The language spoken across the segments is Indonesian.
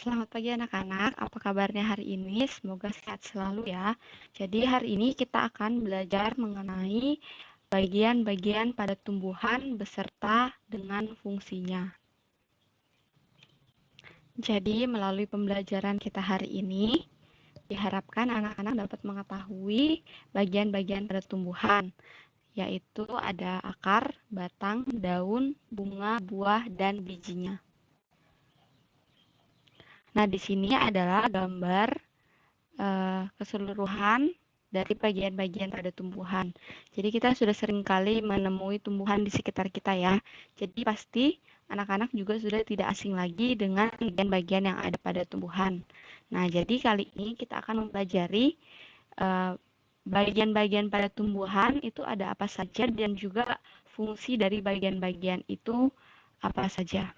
Selamat pagi anak-anak, apa kabarnya hari ini? Semoga sehat selalu ya. Jadi hari ini kita akan belajar mengenai bagian-bagian pada tumbuhan beserta dengan fungsinya. Jadi melalui pembelajaran kita hari ini, diharapkan anak-anak dapat mengetahui bagian-bagian pada tumbuhan, yaitu ada akar, batang, daun, bunga, buah, dan bijinya. Nah, di sini adalah gambar keseluruhan dari bagian-bagian pada tumbuhan. Jadi kita sudah sering kali menemui tumbuhan di sekitar kita ya. Jadi pasti anak-anak juga sudah tidak asing lagi dengan bagian-bagian yang ada pada tumbuhan. Nah, jadi kali ini kita akan mempelajari bagian-bagian pada tumbuhan itu ada apa saja dan juga fungsi dari bagian-bagian itu apa saja.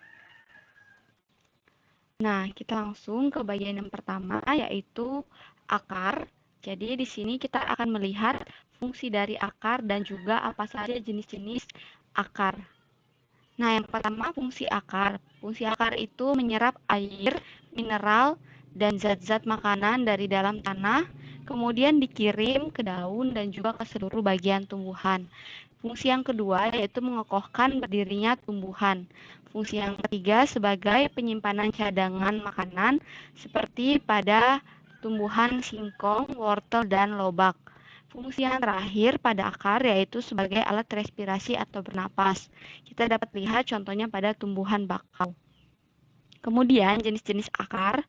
Nah, kita langsung ke bagian yang pertama, yaitu akar. Jadi, di sini kita akan melihat fungsi dari akar dan juga apa saja jenis-jenis akar. Nah, yang pertama fungsi akar. Fungsi akar itu menyerap air, mineral, dan zat-zat makanan dari dalam tanah, kemudian dikirim ke daun dan juga ke seluruh bagian tumbuhan. Fungsi yang kedua yaitu mengokohkan berdirinya tumbuhan. Fungsi yang ketiga sebagai penyimpanan cadangan makanan seperti pada tumbuhan singkong, wortel, dan lobak. Fungsi yang terakhir pada akar yaitu sebagai alat respirasi atau bernapas. Kita dapat lihat contohnya pada tumbuhan bakau. Kemudian jenis-jenis akar,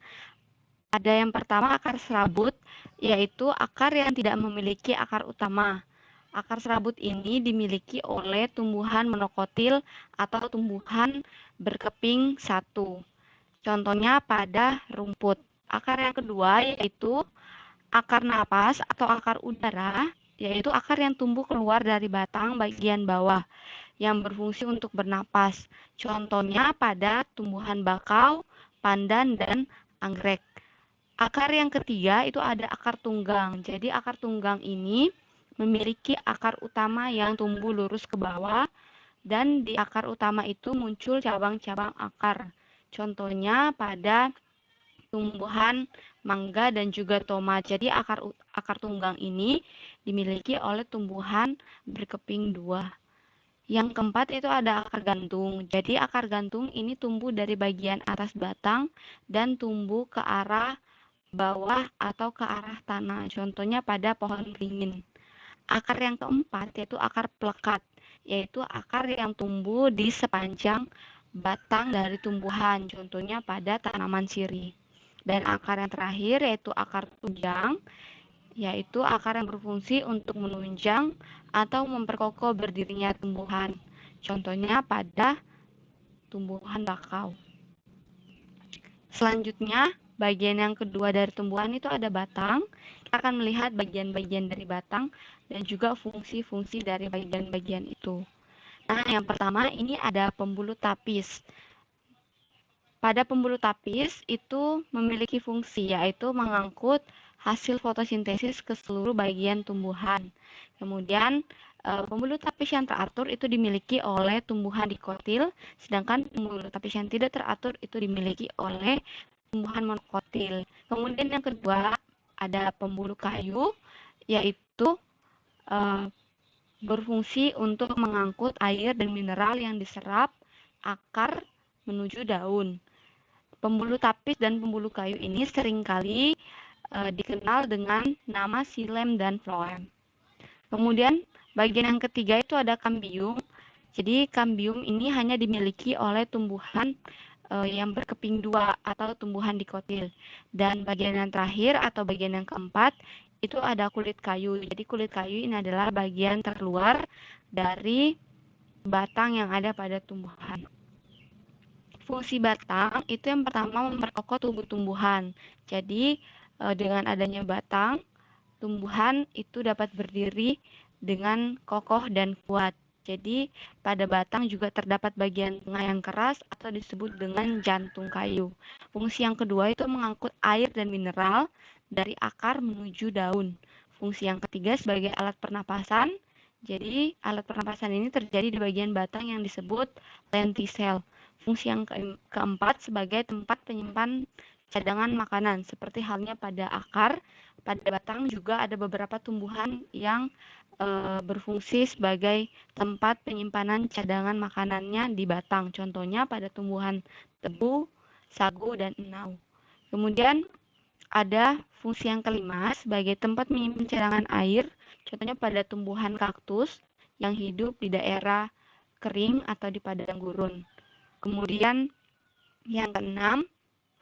ada yang pertama akar serabut, yaitu akar yang tidak memiliki akar utama. Akar serabut ini dimiliki oleh tumbuhan monokotil atau tumbuhan berkeping satu. Contohnya pada rumput. Akar yang kedua yaitu akar napas atau akar udara, yaitu akar yang tumbuh keluar dari batang bagian bawah yang berfungsi untuk bernapas. Contohnya pada tumbuhan bakau, pandan, dan anggrek. Akar yang ketiga itu ada akar tunggang. Jadi akar tunggang ini memiliki akar utama yang tumbuh lurus ke bawah dan di akar utama itu muncul cabang-cabang akar. Contohnya pada tumbuhan mangga dan juga tomat. Jadi akar tunggang ini dimiliki oleh tumbuhan berkeping dua. Yang keempat itu ada akar gantung. Jadi akar gantung ini tumbuh dari bagian atas batang dan tumbuh ke arah bawah atau ke arah tanah. Contohnya pada pohon beringin. Akar yang keempat yaitu akar plekat, yaitu akar yang tumbuh di sepanjang batang dari tumbuhan. Contohnya pada tanaman sirih. Dan akar yang terakhir yaitu akar tunjang, yaitu akar yang berfungsi untuk menunjang atau memperkokoh berdirinya tumbuhan. Contohnya pada tumbuhan bakau. Selanjutnya, bagian yang kedua dari tumbuhan itu ada batang. Kita akan melihat bagian-bagian dari batang dan juga fungsi-fungsi dari bagian-bagian itu. Nah, yang pertama ini ada pembuluh tapis. Pada pembuluh tapis itu memiliki fungsi yaitu mengangkut hasil fotosintesis ke seluruh bagian tumbuhan. Kemudian pembuluh tapis yang teratur itu dimiliki oleh tumbuhan dikotil, sedangkan pembuluh tapis yang tidak teratur itu dimiliki oleh tumbuhan monokotil. Kemudian yang kedua ada pembuluh kayu, yaitu berfungsi untuk mengangkut air dan mineral yang diserap akar menuju daun. Pembuluh tapis dan pembuluh kayu ini seringkali dikenal dengan nama xilem dan phloem. Kemudian bagian yang ketiga itu ada kambium. Jadi kambium ini hanya dimiliki oleh tumbuhan yang berkeping dua atau tumbuhan dikotil. Dan bagian yang terakhir atau bagian yang keempat itu ada kulit kayu. Jadi kulit kayu ini adalah bagian terluar dari batang yang ada pada tumbuhan. Fungsi batang itu yang pertama memperkokoh tumbuh-tumbuhan. Jadi dengan adanya batang, tumbuhan itu dapat berdiri dengan kokoh dan kuat. Jadi pada batang juga terdapat bagian tengah yang keras atau disebut dengan jantung kayu. Fungsi yang kedua itu mengangkut air dan mineral dari akar menuju daun. Fungsi yang ketiga sebagai alat pernapasan. Jadi alat pernapasan ini terjadi di bagian batang yang disebut lentisel. Fungsi yang keempat sebagai tempat penyimpan cadangan makanan, seperti halnya pada akar. Pada batang juga ada beberapa tumbuhan yang berfungsi sebagai tempat penyimpanan cadangan makanannya di batang. Contohnya pada tumbuhan tebu, sagu, dan enau. Kemudian ada fungsi yang kelima sebagai tempat menyimpan cadangan air, contohnya pada tumbuhan kaktus yang hidup di daerah kering atau di padang gurun. Kemudian yang keenam,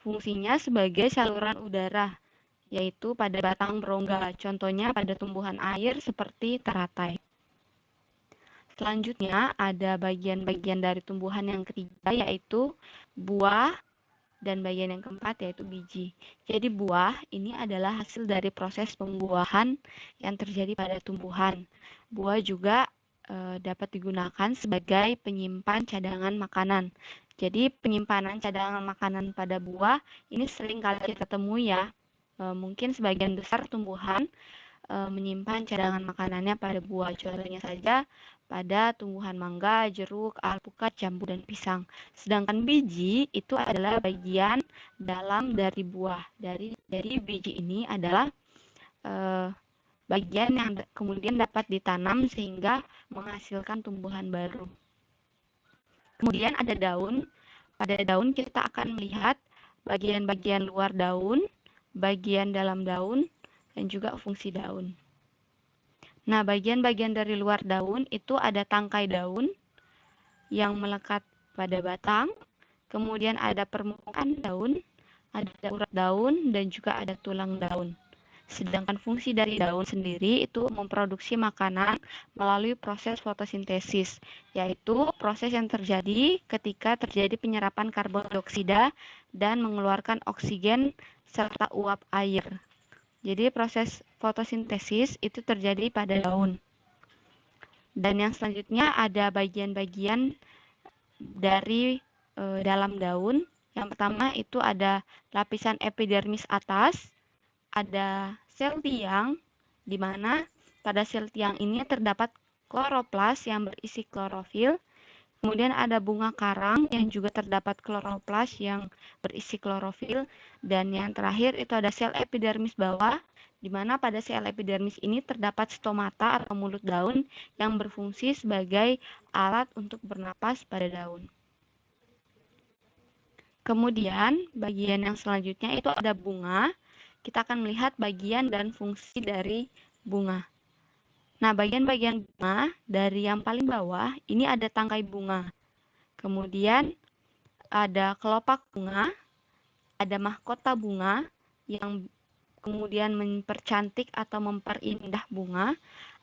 fungsinya sebagai saluran udara, yaitu pada batang berongga, contohnya pada tumbuhan air seperti teratai. Selanjutnya ada bagian-bagian dari tumbuhan yang ketiga, yaitu buah, dan bagian yang keempat yaitu biji. Jadi buah ini adalah hasil dari proses pembuahan yang terjadi pada tumbuhan. Buah juga dapat digunakan sebagai penyimpan cadangan makanan. Jadi penyimpanan cadangan makanan pada buah ini sering kali kita temui ya. Mungkin sebagian besar tumbuhan menyimpan cadangan makanannya pada buah. Contohnya saja pada tumbuhan mangga, jeruk, alpukat, jambu, dan pisang. Sedangkan biji itu adalah bagian dalam dari buah. Dari biji ini adalah bagian yang kemudian dapat ditanam sehingga menghasilkan tumbuhan baru. Kemudian ada daun. Pada daun kita akan melihat bagian-bagian luar daun, bagian dalam daun, dan juga fungsi daun. Nah, bagian-bagian dari luar daun itu ada tangkai daun yang melekat pada batang, kemudian ada permukaan daun, ada urat daun, dan juga ada tulang daun. Sedangkan fungsi dari daun sendiri itu memproduksi makanan melalui proses fotosintesis, yaitu proses yang terjadi ketika terjadi penyerapan karbon dioksida dan mengeluarkan oksigen serta uap air. Jadi proses fotosintesis itu terjadi pada daun. Dan yang selanjutnya ada bagian-bagian dari dalam daun. Yang pertama itu ada lapisan epidermis atas, ada sel tiang, di mana pada sel tiang ini terdapat kloroplas yang berisi klorofil. Kemudian ada bunga karang yang juga terdapat kloroplas yang berisi klorofil. Dan yang terakhir itu ada sel epidermis bawah, di mana pada sel epidermis ini terdapat stomata atau mulut daun yang berfungsi sebagai alat untuk bernapas pada daun. Kemudian bagian yang selanjutnya itu ada bunga. Kita akan melihat bagian dan fungsi dari bunga. Nah, bagian-bagian bunga dari yang paling bawah ini ada tangkai bunga. Kemudian ada kelopak bunga, ada mahkota bunga yang kemudian mempercantik atau memperindah bunga,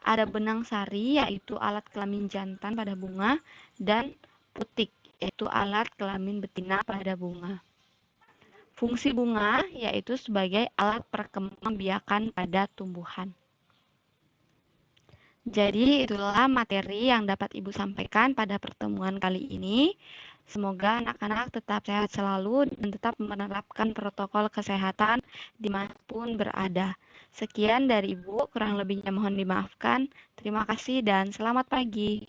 ada benang sari yaitu alat kelamin jantan pada bunga, dan putik yaitu alat kelamin betina pada bunga. Fungsi bunga yaitu sebagai alat perkembangbiakan pada tumbuhan. Jadi itulah materi yang dapat Ibu sampaikan pada pertemuan kali ini. Semoga anak-anak tetap sehat selalu dan tetap menerapkan protokol kesehatan dimanapun berada. Sekian dari Ibu, kurang lebihnya mohon dimaafkan. Terima kasih dan selamat pagi.